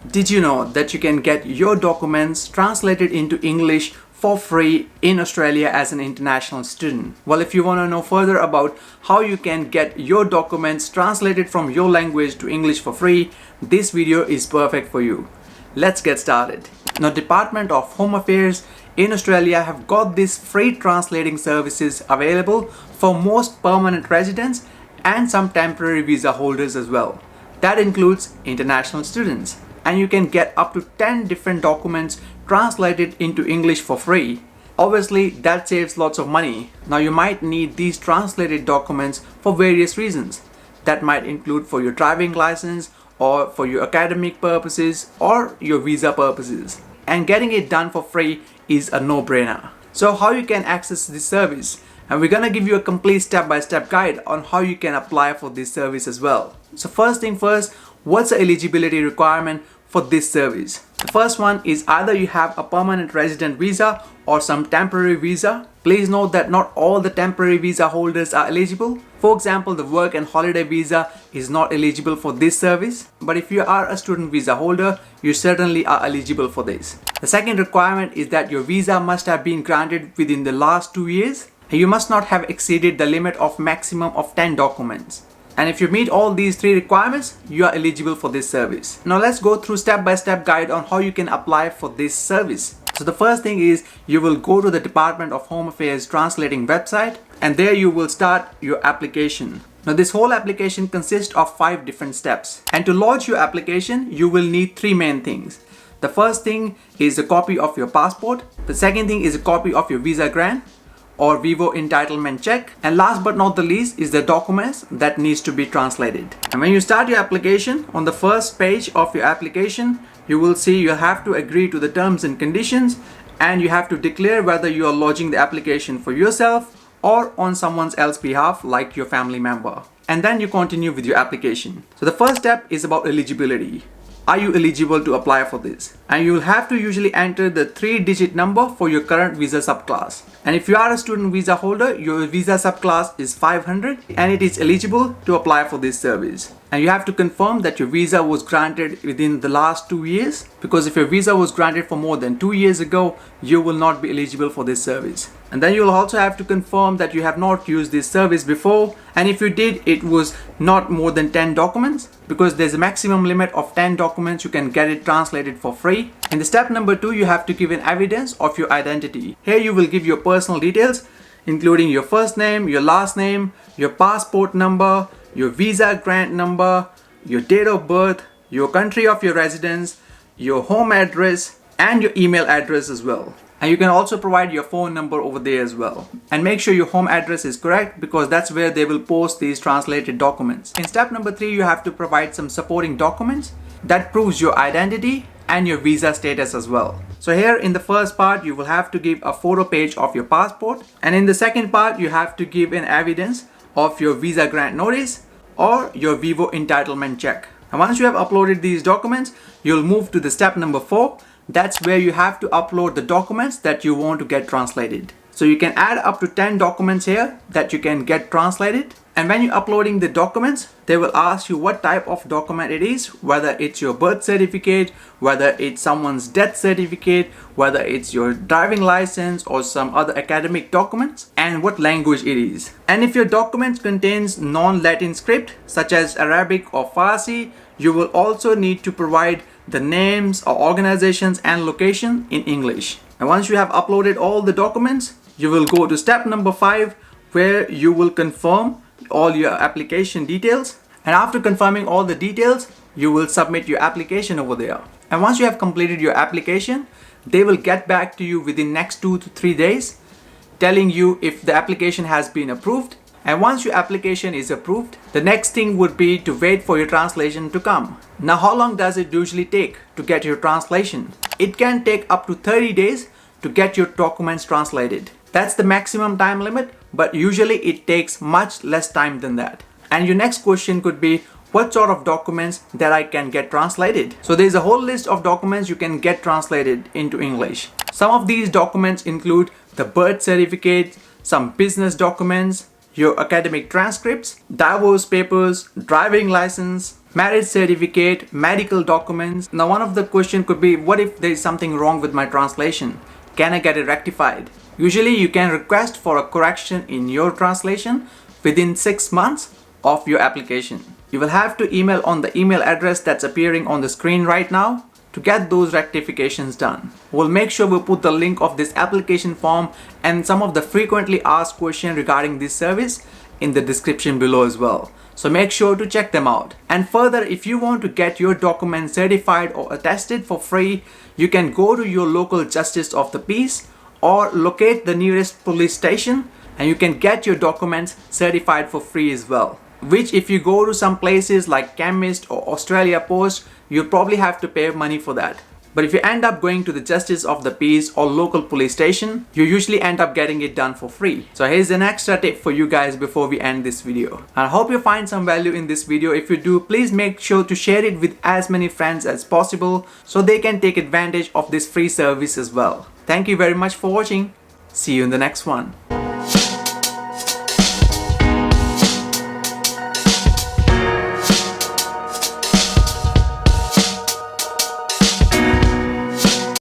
Did you know that you can get your documents translated into English for free in Australia as an international student? Well, if you want to know further about how you can get your documents translated from your language to English for free, this video is perfect for you. Let's get started. Now, Department of Home Affairs in Australia have got these free translating services available for most permanent residents and some temporary visa holders as well. That includes international students. And you can get up to 10 different documents translated into English for free. Obviously, that saves lots of money. Now, you might need these translated documents for various reasons. That might include for your driving license or for your academic purposes or your visa purposes. And getting it done for free is a no-brainer. So how you can access this service? And we're gonna give you a complete step-by-step guide on how you can apply for this service as well. So first thing first, what's the eligibility requirement for this service? The first one is either you have a permanent resident visa or some temporary visa. Please note that not all the temporary visa holders are eligible. For example, the work and holiday visa is not eligible for this service. But if you are a student visa holder, you certainly are eligible for this. The second requirement is that your visa must have been granted within the last 2 years. And you must not have exceeded the limit of maximum of 10 documents. And if you meet all these 3 requirements, you are eligible for this service. Now let's go through step-by-step guide on how you can apply for this service. So the first thing is you will go to the Department of Home Affairs translating website, and there you will start your application. Now this whole application consists of 5 different steps. And to lodge your application, you will need 3 main things. The first thing is a copy of your passport. The second thing is a copy of your visa grant or Vivo entitlement check, and last but not the least is the documents that needs to be translated. And when you start your application, on the first page of your application, you will see you have to agree to the terms and conditions, and you have to declare whether you are lodging the application for yourself or on someone else's behalf, like your family member. And then you continue with your application. So the first step is about eligibility. Are you eligible to apply for this? And you will have to usually enter the 3-digit number for your current visa subclass. And if you are a student visa holder, your visa subclass is 500 and it is eligible to apply for this service. And you have to confirm that your visa was granted within the last 2 years, because if your visa was granted for more than 2 years ago, you will not be eligible for this service. And then you'll also have to confirm that you have not used this service before, and if you did, it was not more than 10 documents, because there's a maximum limit of 10 documents you can get it translated for free. In the step number 2, you have to give an evidence of your identity. Here you will give your personal details, including your first name, your last name, your passport number, your visa grant number, your date of birth, your country of your residence, your home address, and your email address as well. And you can also provide your phone number over there as well. And make sure your home address is correct, because that's where they will post these translated documents. In step number 3, you have to provide some supporting documents that proves your identity and your visa status as well. So here in the first part, you will have to give a photo page of your passport. And in the second part, you have to give an evidence of your visa grant notice or your Vivo entitlement check. And once you have uploaded these documents, you'll move to the step number 4. That's where you have to upload the documents that you want to get translated. So you can add up to 10 documents here that you can get translated. And when you're uploading the documents, they will ask you what type of document it is, whether it's your birth certificate, whether it's someone's death certificate, whether it's your driving license or some other academic documents, and what language it is. And if your document contains non-Latin script, such as Arabic or Farsi, you will also need to provide the names or organizations and location in English. And once you have uploaded all the documents, you will go to step number 5, where you will confirm all your application details. And after confirming all the details, you will submit your application over there. And once you have completed your application, they will get back to you within next 2 to 3 days, telling you if the application has been approved. And once your application is approved, the next thing would be to wait for your translation to come. Now, how long does it usually take to get your translation? It can take up to 30 days to get your documents translated. That's the maximum time limit, but usually it takes much less time than that. And your next question could be, what sort of documents that I can get translated? So there's a whole list of documents you can get translated into English. Some of these documents include the birth certificate, some business documents, your academic transcripts, divorce papers, driving license, marriage certificate, medical documents. Now one of the question could be, what if there is something wrong with my translation? Can I get it rectified? Usually you can request for a correction in your translation within 6 months of your application. You will have to email on the email address that's appearing on the screen right now to get those rectifications done. We'll make sure we put the link of this application form and some of the frequently asked questions regarding this service in the description below as well. So make sure to check them out. And further, if you want to get your documents certified or attested for free, you can go to your local justice of the peace or locate the nearest police station and you can get your documents certified for free as well. Which if you go to some places like Chemist or Australia Post, you'll probably have to pay money for that. But if you end up going to the Justice of the Peace or local police station, you usually end up getting it done for free. So here's an extra tip for you guys before we end this video. I hope you find some value in this video. If you do, please make sure to share it with as many friends as possible so they can take advantage of this free service as well. Thank you very much for watching. See you in the next one.